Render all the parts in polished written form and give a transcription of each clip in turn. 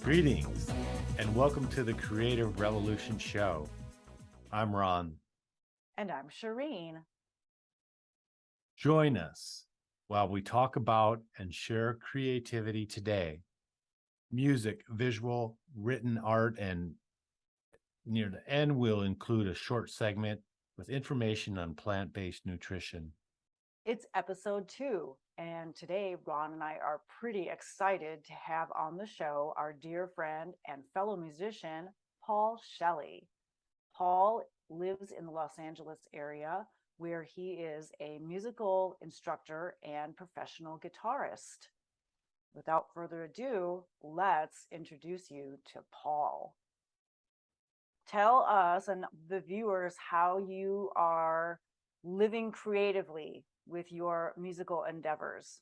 Greetings and welcome to the Creative Revolution Show. I'm Ron. And I'm Sharine. Join us while we talk about and share creativity today. Music, visual, written art, and near the end, we'll include a short segment with information on plant-based nutrition. It's episode 2, and today Ron and I are pretty excited to have on the show our dear friend and fellow musician, Paul Schelly. Paul lives in the Los Angeles area where he is a musical instructor and professional guitarist. Without further ado, let's introduce you to Paul. Tell us and the viewers how you are living creatively with your musical endeavors.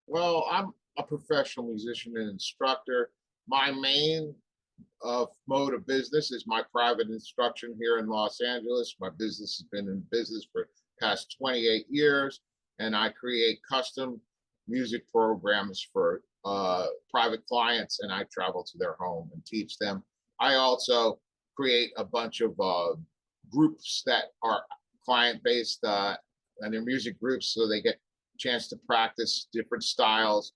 Well, I'm a professional musician and instructor. My main mode of business is my private instruction here in Los Angeles. My business has been in business for the past 28 years, and I create custom music programs for private clients, and I travel to their home and teach them. I also create a bunch of groups that are client-based, and they're music groups, so they get a chance to practice different styles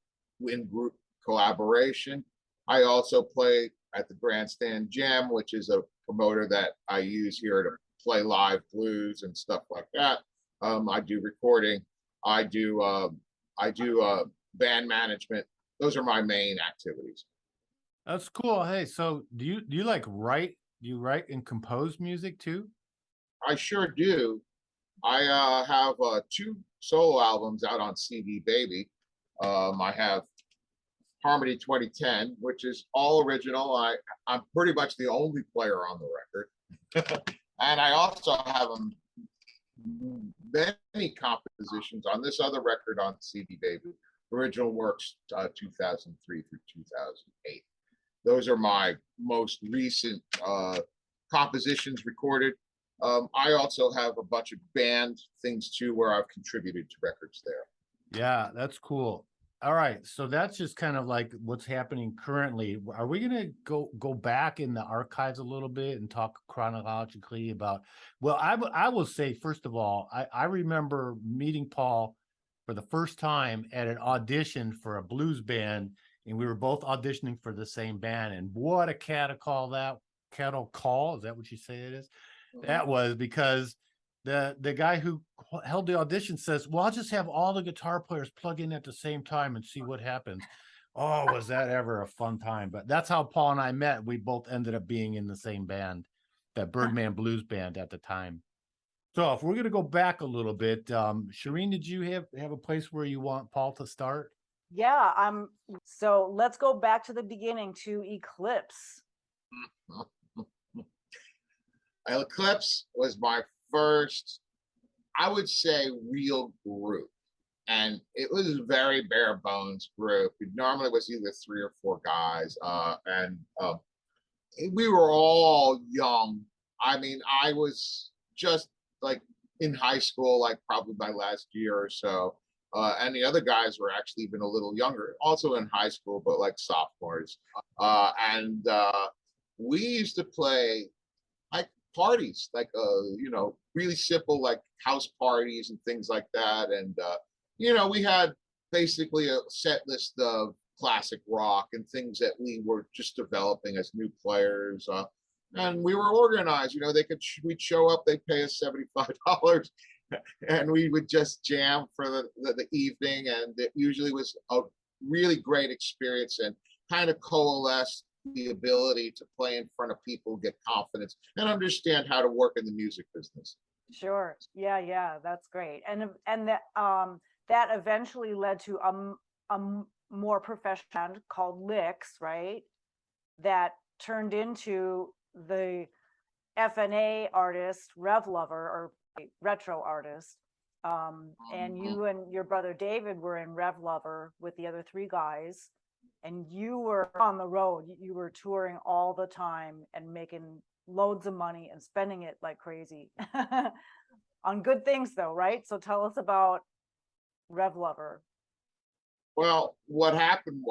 in group collaboration. I also play at the Grandstand Jam, which is a promoter that I use here to play live blues and stuff like that. I do recording. I do band management. Those are my main activities. That's cool. Hey, so do you like write? Do you write and compose music too? I sure do. I have 2 solo albums out on CD Baby. I have Harmony 2010, which is all original. I'm pretty much the only player on the record. And I also have many compositions on this other record on CD Baby, original works 2003 through 2008. Those are my most recent compositions recorded. I also have a bunch of band things too, where I've contributed to records there. Yeah, that's cool. All right, so that's just kind of like what's happening currently. Are we going to go back in the archives a little bit and talk chronologically about? Well, I will say first of all, I remember meeting Paul for the first time at an audition for a blues band, and we were both auditioning for the same band. And what a cattle call! Is that what you say it is? That was because the guy who held the audition says, well, I'll just have all the guitar players plug in at the same time and see what happens. Oh, was that ever a fun time? But that's how Paul and I met. We both ended up being in the same band, that Birdman Blues Band at the time. So if we're going to go back a little bit, Sharine, did you have a place where you want Paul to start? Yeah, so let's go back to the beginning to Eclipse. Eclipse was my first, I would say, real group. And it was a very bare bones group. It normally was either 3 or 4 guys. And we were all young. I mean, I was just like in high school, like probably my last year or so. And the other guys were actually even a little younger, also in high school, but like sophomores. And we used to play like parties, like really simple like house parties and things like that. And we had basically a set list of classic rock and things that we were just developing as new players. And we were organized. We'd show up, they'd pay us $75, and we would just jam for the evening. And it usually was a really great experience and kind of coalesced the ability to play in front of people, get confidence, and understand how to work in the music business. Sure. Yeah, that's great. And that eventually led to a more professional band called Licks, right? That turned into the FNA artist Rev Lover, or retro artist. And you and your brother David were in Rev Lover with the other 3 guys. And you were on the road. You were touring all the time and making loads of money and spending it like crazy on good things though, right? So tell us about Rev Lover. Well, what happened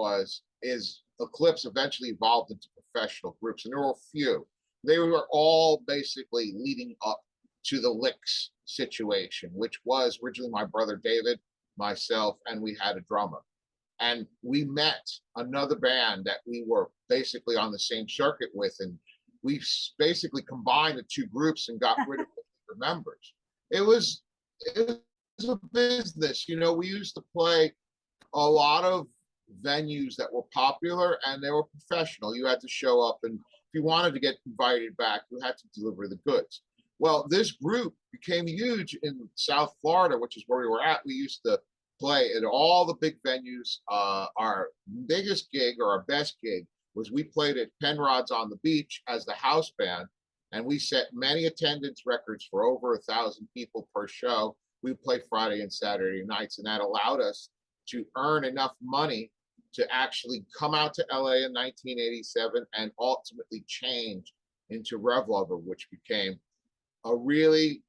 is Eclipse eventually evolved into professional groups, and there were a few. They were all basically leading up to the Licks situation, which was originally my brother David, myself, and we had a drummer. And we met another band that we were basically on the same circuit with, and we basically combined the two groups and got rid of the members. It was a business, you know. We used to play a lot of venues that were popular and they were professional. You had to show up, and if you wanted to get invited back, you had to deliver the goods. Well, this group became huge in South Florida, which is where we were at. We used to play at all the big venues. Our biggest gig, or our best gig, was we played at Penrod's on the Beach as the house band, and we set many attendance records for over 1,000 people per show. We play Friday and Saturday nights, and that allowed us to earn enough money to actually come out to LA in 1987 and ultimately change into Rev Lover, which became a really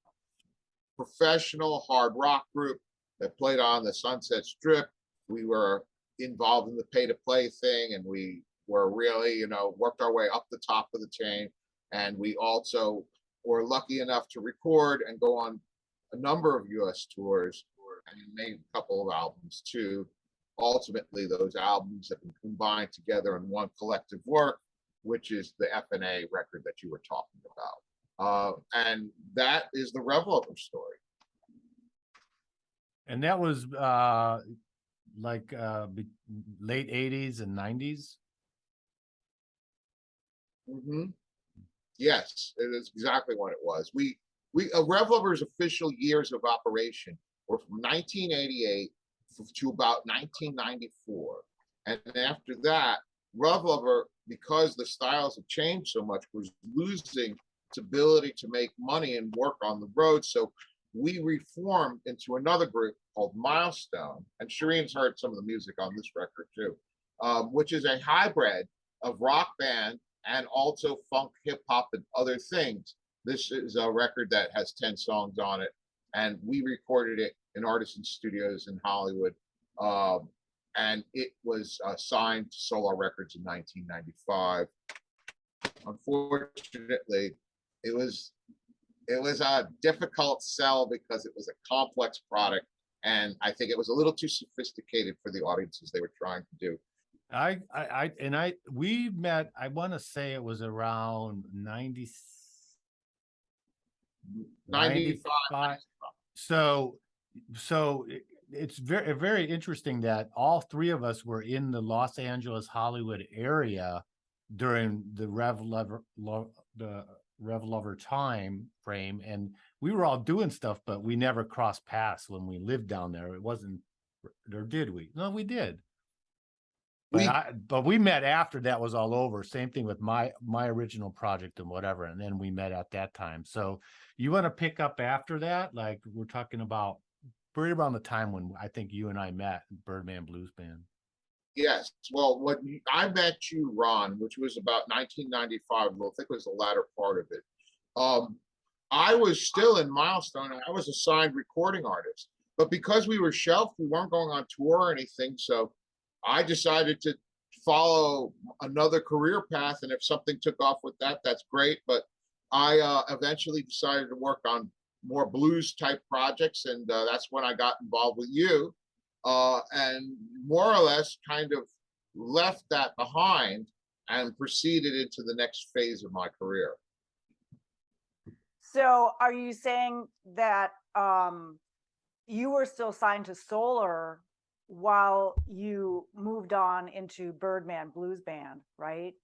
professional hard rock group that played on the Sunset Strip. We were involved in the pay to play thing, and we were really, you know, worked our way up the top of the chain. And we also were lucky enough to record and go on a number of US tours and made a couple of albums too. Ultimately, those albums have been combined together in one collective work, which is the F&A record that you were talking about. And that is the Rev Lover story. And that was like late 80s and 90s. Mm-hmm. Yes, it is exactly what it was. Rev Lover's official years of operation were from 1988 to about 1994. And after that, Rev Lover, because the styles have changed so much, was losing its ability to make money and work on the road. So we reformed into another group called Milestone. And Sharine's heard some of the music on this record too, which is a hybrid of rock band and also funk, hip hop, and other things. This is a record that has 10 songs on it, and we recorded it in Artisan Studios in Hollywood. And it was signed to Solar Records in 1995. Unfortunately, it was a difficult sell because it was a complex product, and I think it was a little too sophisticated for the audiences they were trying to do. We met, I want to say it was around 95. So it's very, very interesting that all three of us were in the Los Angeles, Hollywood area during the Rev Lover time frame, and we were all doing stuff, but we never crossed paths when we lived down there. It wasn't, or did we? No, we did. But we met after that was all over. Same thing with my original project and whatever, and then we met at that time. So you want to pick up after that? Like we're talking about right around the time when I think you and I met, Birdman Blues Band. Yes. Well, I met you, Ron, which was about 1995. Well, I think it was the latter part of it. I was still in Milestone, and I was a signed recording artist. But because we were shelved, we weren't going on tour or anything. So I decided to follow another career path. And if something took off with that, that's great. But I eventually decided to work on more blues type projects. And that's when I got involved with you. And more or less kind of left that behind and proceeded into the next phase of my career. So are you saying that you were still signed to Solar while you moved on into Birdman Blues Band, right?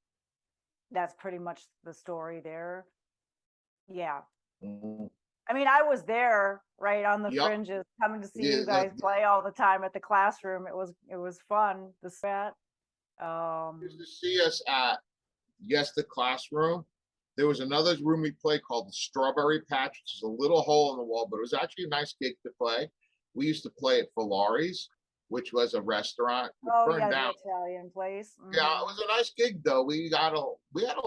That's pretty much the story there. Yeah. Mm-hmm. I mean, I was there, right on the fringes, coming to see you guys play all the time at the Classroom. It was fun. The set. Used to see us at the Classroom. There was another room we played called the Strawberry Patch, which is a little hole in the wall, but it was actually a nice gig to play. We used to play at Valari's, which was a restaurant. Burned down. The Italian place. Mm-hmm. Yeah, it was a nice gig though. We had a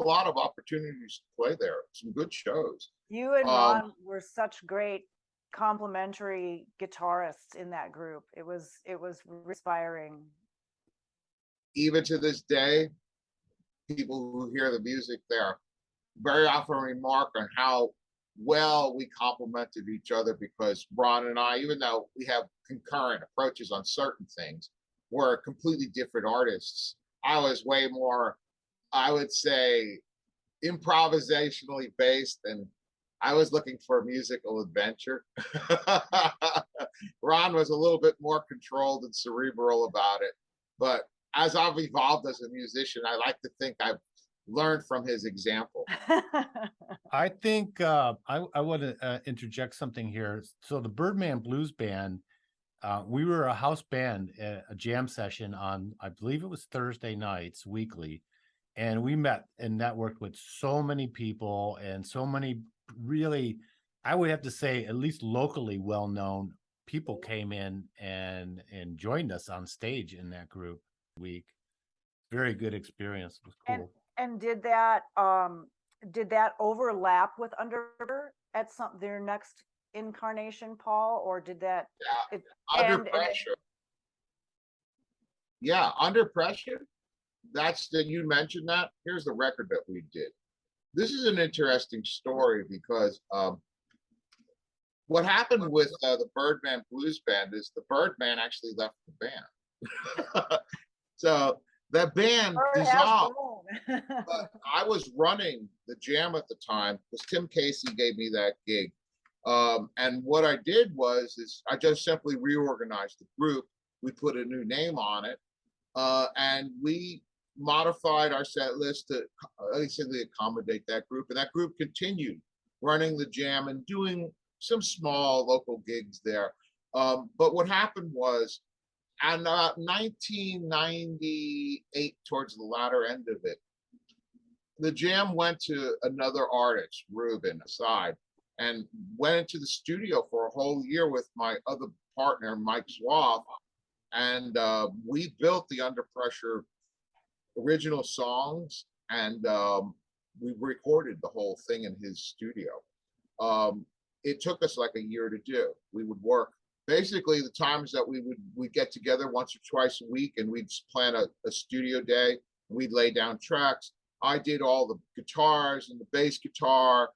lot of opportunities to play there. Some good shows. You and Ron were such great complementary guitarists in that group. It was inspiring. Even to this day, people who hear the music there very often remark on how well we complemented each other, because Ron and I, even though we have concurrent approaches on certain things, we're completely different artists. I was way more, I would say, improvisationally based, and I was looking for musical adventure. Ron was a little bit more controlled and cerebral about it. But as I've evolved as a musician, I like to think I've learned from his example. I think I want to interject something here. So the Birdman Blues Band, we were a house band at a jam session on, I believe it was Thursday nights weekly. And we met and networked with so many people and so many really, I would have to say, at least locally well-known people came in and joined us on stage in that group week. Very good experience. It was cool. And did that overlap with Under at their next incarnation, Paul, or did that Under Pressure? Yeah, Under Pressure. You mentioned that. Here's the record that we did. This is an interesting story because what happened with the Birdman Blues Band is the Birdman actually left the band. So the band dissolved. But I was running the jam at the time because Tim Casey gave me that gig. And what I did is I just simply reorganized the group. We put a new name on it, and we modified our set list to basically accommodate that group. And that group continued running the jam and doing some small local gigs there. But what happened was, in 1998, towards the latter end of it, the jam went to another artist, Ruben, aside, and went into the studio for a whole year with my other partner, Mike Swaff. And we built the Under Pressure original songs, and we recorded the whole thing in his studio. It took us like a year to do. We would work basically the times that we'd get together once or twice a week, and we'd plan a studio day. We'd lay down tracks. I did all the guitars and the bass guitar.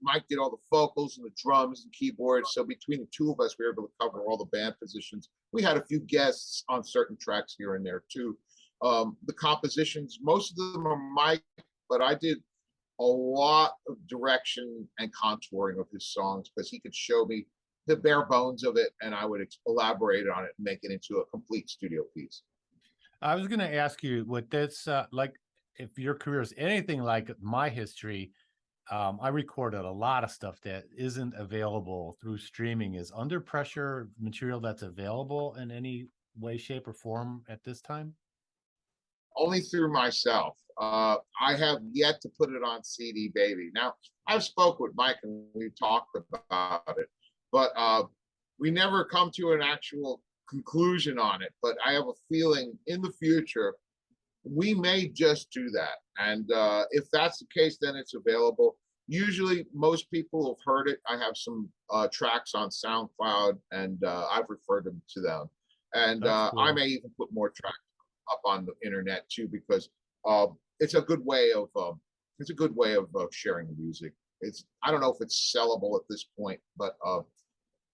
Mike did all the vocals and the drums and keyboards. So between the two of us, we were able to cover all the band positions. We had a few guests on certain tracks here and there too. The compositions, most of them are Mike, but I did a lot of direction and contouring of his songs because he could show me the bare bones of it, and I would elaborate on it and make it into a complete studio piece. I was going to ask you, with this, like, if your career is anything like my history, I recorded a lot of stuff that isn't available through streaming. Is Under Pressure material that's available in any way, shape, or form at this time? Only through myself. I have yet to put it on CD Baby. Now, I've spoke with Mike and we talked about it, but we never come to an actual conclusion on it. But I have a feeling in the future, we may just do that. And if that's the case, then it's available. Usually, most people have heard it. I have some tracks on SoundCloud, and I've referred them to them. And cool. I may even put more tracks up on the internet too, because it's a good way of sharing music. I don't know if it's sellable at this point, but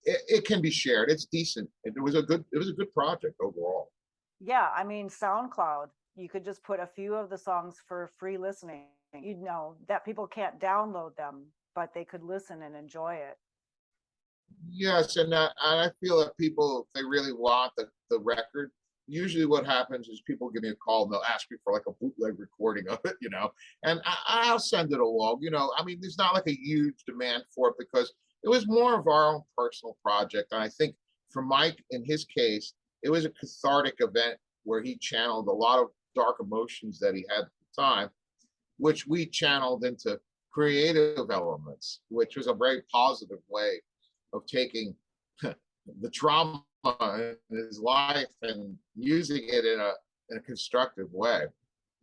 it can be shared. It's decent. It was a good project overall. Yeah, I mean, SoundCloud, you could just put a few of the songs for free listening. You'd know that people can't download them, but they could listen and enjoy it. Yes, and I feel that people, if they really want the record, usually what happens is people give me a call and they'll ask me for like a bootleg recording of it, and I'll send it along. I mean, there's not like a huge demand for it because it was more of our own personal project. And I think for Mike, in his case, it was a cathartic event where he channeled a lot of dark emotions that he had at the time, which we channeled into creative elements, which was a very positive way of taking the trauma in his life and using it in a constructive way.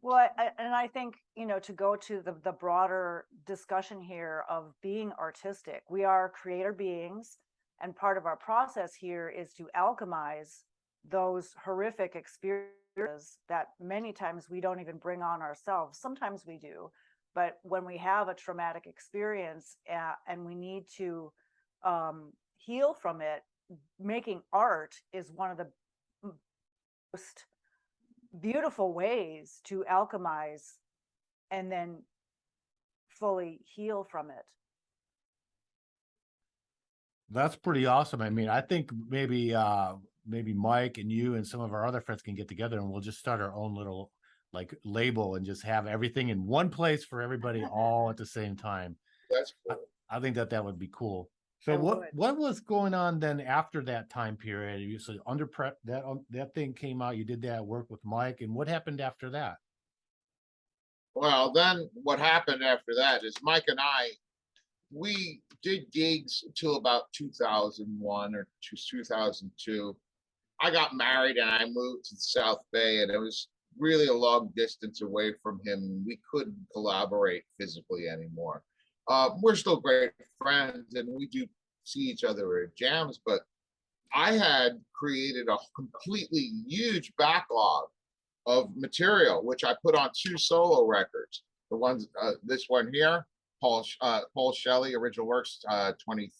Well, and I think, to go to the broader discussion here of being artistic, we are creator beings. And part of our process here is to alchemize those horrific experiences that many times we don't even bring on ourselves. Sometimes we do. But when we have a traumatic experience and we need to heal from it, making art is one of the most beautiful ways to alchemize and then fully heal from it. That's pretty awesome. I mean, I think maybe Mike and you and some of our other friends can get together and we'll just start our own little like label and just have everything in one place for everybody all at the same time. That's I, cool. I think that would be cool. So I what would. what was going on then after that time period? You so under prep that thing came out. You did that work with Mike, and what happened after that? Well, then what happened after that is Mike and I, we did gigs until about 2001 or 2002. I got married and I moved to the South Bay, and it was really a long distance away from him. We couldn't collaborate physically anymore. We're still great friends and we do see each other at jams, but I had created a completely huge backlog of material, which I put on 2 solo records. The ones, this one here, Paul Schelly, original works, 2003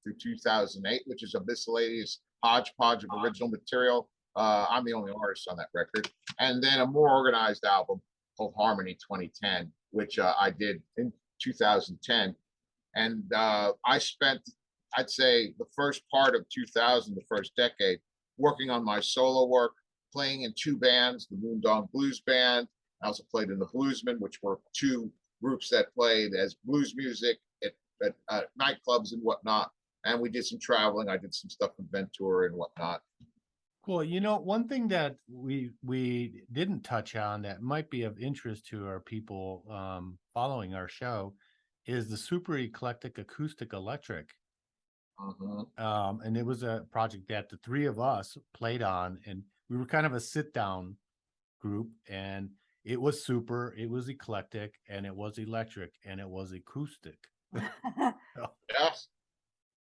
through 2008, which is a miscellaneous hodgepodge of original material. I'm the only artist on that record. And then a more organized album called Harmony 2010, which I did in 2010. And I spent, I'd say, the first part of 2000, the first decade, working on my solo work, playing in 2 bands, the Moondog Blues Band. I also played in the Bluesmen, which were 2 groups that played as blues music at nightclubs and whatnot. And we did some traveling. I did some stuff in Ventura and whatnot. Cool. One thing that we didn't touch on that might be of interest to our people following our show is the super eclectic acoustic electric. And it was a project that the 3 of us played on, and we were kind of a sit down group, and it was super, it was eclectic, and it was electric, and it was acoustic. Yes.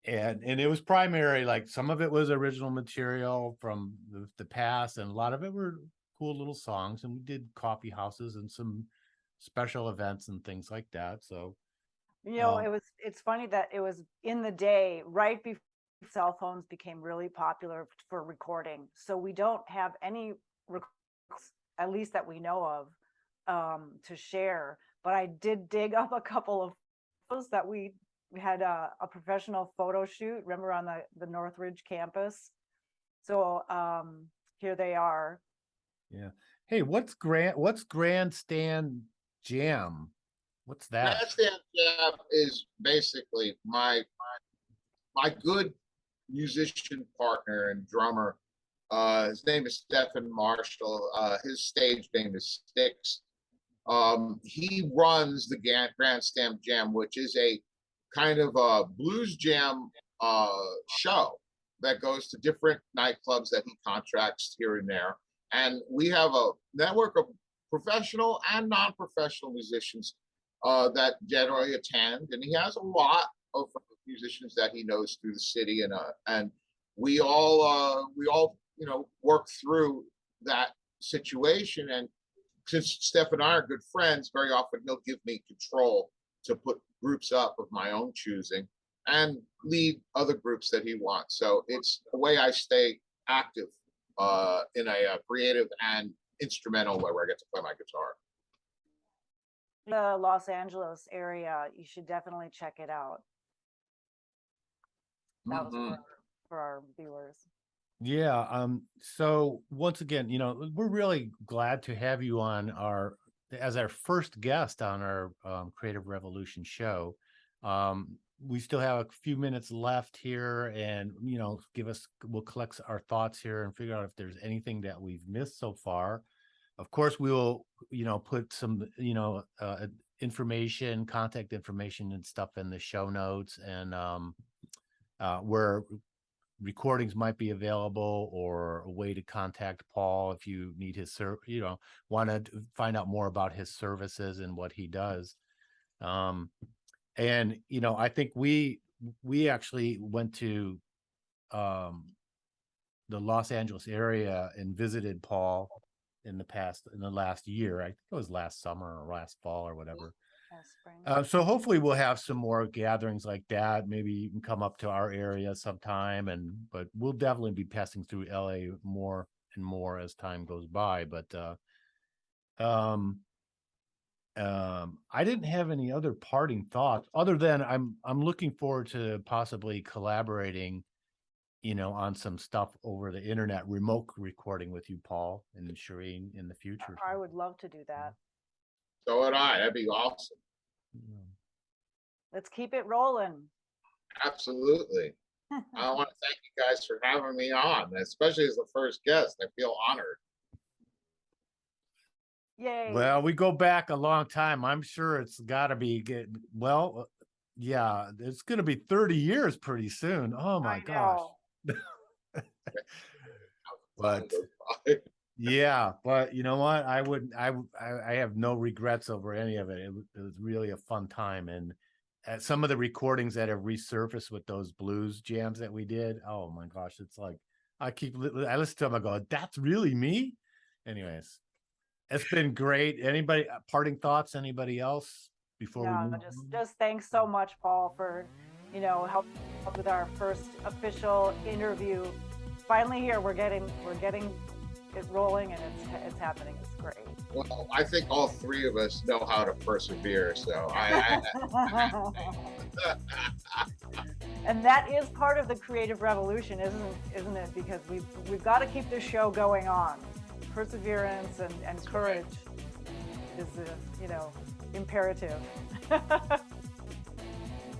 And it was primary, like some of it was original material from the past, and a lot of it were cool little songs, and we did coffee houses and some special events and things like that. So It's funny that it was in the day right before cell phones became really popular for recording. So we don't have any records, at least that we know of, to share. But I did dig up a couple of photos that we had a professional photo shoot, remember, on the Northridge campus. So here they are. yeah. Hey, what's Grandstand Jam? What's that? Grandstand Jam is basically my good musician partner and drummer. His name is Stephen Marshall. His stage name is Styx. He runs the Grandstand Jam, which is a kind of a blues jam show that goes to different nightclubs that he contracts here and there. And we have a network of professional and non-professional musicians that generally attend. And he has a lot of musicians that he knows through the city, and we all work through that situation. And since Steph and I are good friends, very often he'll give me control to put groups up of my own choosing and lead other groups that he wants. So it's the way I stay active in a creative and instrumental way where I get to play my guitar. The Los Angeles area, you should definitely check it out. That was for our viewers. Yeah. So once again, we're really glad to have you on as our first guest on our Creative Revolution show. We still have a few minutes left here, and we'll collect our thoughts here and figure out if there's anything that we've missed so far. Of course, we will, put some, information, contact information and stuff in the show notes, and we're recordings might be available, or a way to contact Paul if you need his want to find out more about his services and what he does. And I think we actually went to the Los Angeles area and visited Paul in the last year. I think it was last summer or last fall or whatever. Spring. So hopefully we'll have some more gatherings like that. Maybe you can come up to our area sometime, but we'll definitely be passing through LA more and more as time goes by. But I didn't have any other parting thoughts other than I'm looking forward to possibly collaborating, on some stuff over the internet, remote recording with you, Paul and Sharine, in the future. I would love to do that. So would I. That'd be awesome. Yeah. Let's keep it rolling. Absolutely. I want to thank you guys for having me on, especially as the first guest. I feel honored. Yay. Well, we go back a long time. I'm sure it's got to be good. Well, yeah, it's going to be 30 years pretty soon. Oh my gosh. But yeah, but you know what? I have no regrets over any of it. It was really a fun time. And some of the recordings that have resurfaced with those blues jams that we did, oh my gosh, it's like I listen to them, I go, that's really me. Anyways, it's been great. Anybody parting thoughts? Anybody else before we move on? Just thanks so much, Paul, for help with our first official interview. Finally here, we're getting it rolling, and it's happening. It's great. Well, I think all three of us know how to persevere, so And that is part of the creative revolution, isn't it? Because we've got to keep this show going on. Perseverance and courage is imperative.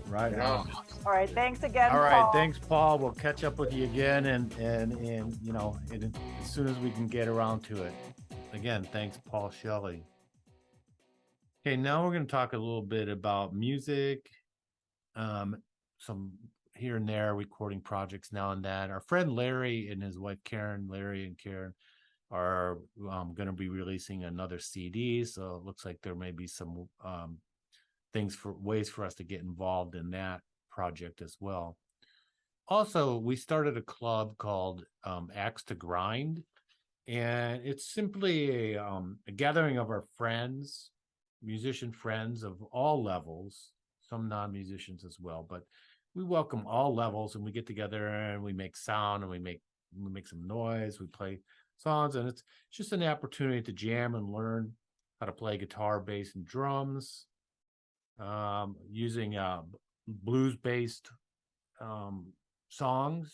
Right on. All right, thanks again. All right, Paul. thanks, Paul. We'll catch up with you again, and as soon as we can get around to it. Again, thanks, Paul Schelly. Okay, now we're going to talk a little bit about music, some here and there recording projects now and then. Our friend Larry and his wife Karen, Larry and Karen, are going to be releasing another CD. So it looks like there may be some ways for us to get involved in that project as well. Also, we started a club called Axe to Grind, and it's simply a gathering of our friends, musician friends of all levels, some non-musicians as well, but we welcome all levels, and we get together and we make sound, and we make some noise, we play songs, and it's just an opportunity to jam and learn how to play guitar, bass, and drums, using blues-based songs,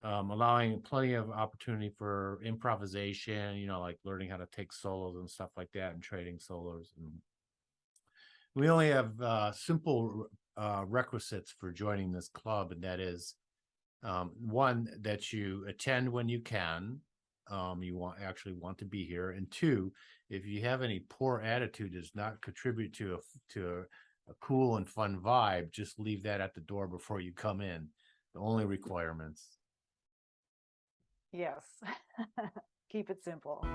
allowing plenty of opportunity for improvisation, like learning how to take solos and stuff like that, and trading solos. And we only have simple requisites for joining this club, and that is one, that you attend when you can. You want to be here, and two, if you have any poor attitude, does not contribute to a cool and fun vibe, just leave that at the door before you come in. The only requirements. Yes. Keep it simple.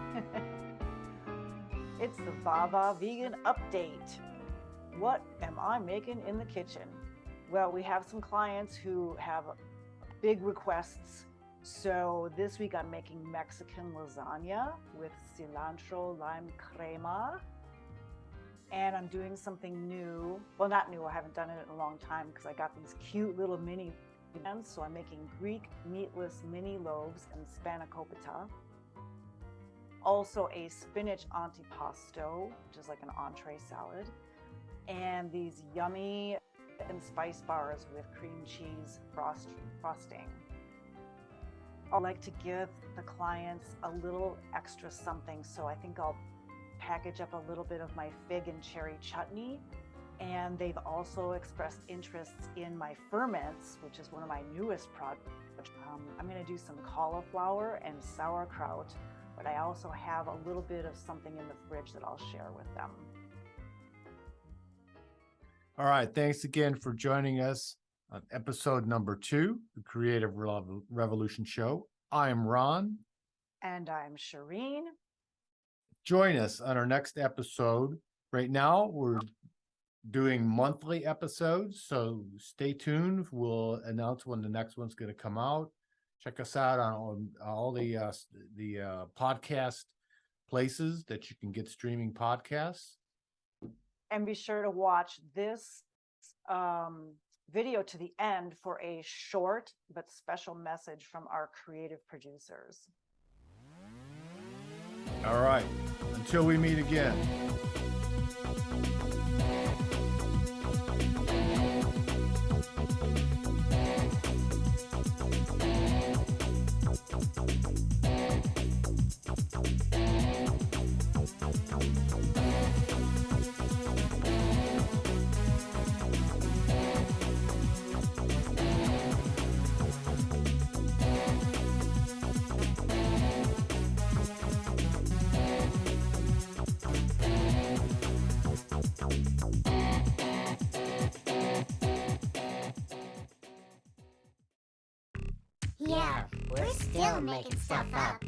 It's the Baba Vegan Update. What am I making in the kitchen? Well, we have some clients who have big requests. So this week I'm making Mexican lasagna with cilantro lime crema. And I'm doing something new. Well, not new, I haven't done it in a long time because I got these cute little mini pans. So I'm making Greek meatless mini loaves and spanakopita. Also a spinach antipasto, which is like an entree salad. And these yummy and spice bars with cream cheese frosting. I like to give the clients a little extra something, so I think I'll package up a little bit of my fig and cherry chutney. And they've also expressed interests in my ferments, which is one of my newest projects. I'm going to do some cauliflower and sauerkraut, but I also have a little bit of something in the fridge that I'll share with them. All right, thanks again for joining us. on episode number 2, the Creative Revolution Show. I'm Ron. And I'm Sharine. Join us on our next episode. Right now, we're doing monthly episodes, so stay tuned. We'll announce when the next one's going to come out. Check us out on all the podcast places that you can get streaming podcasts. And be sure to watch this video to the end for a short but special message from our creative producers. All right. Until we meet again. Yeah, we're still making stuff up.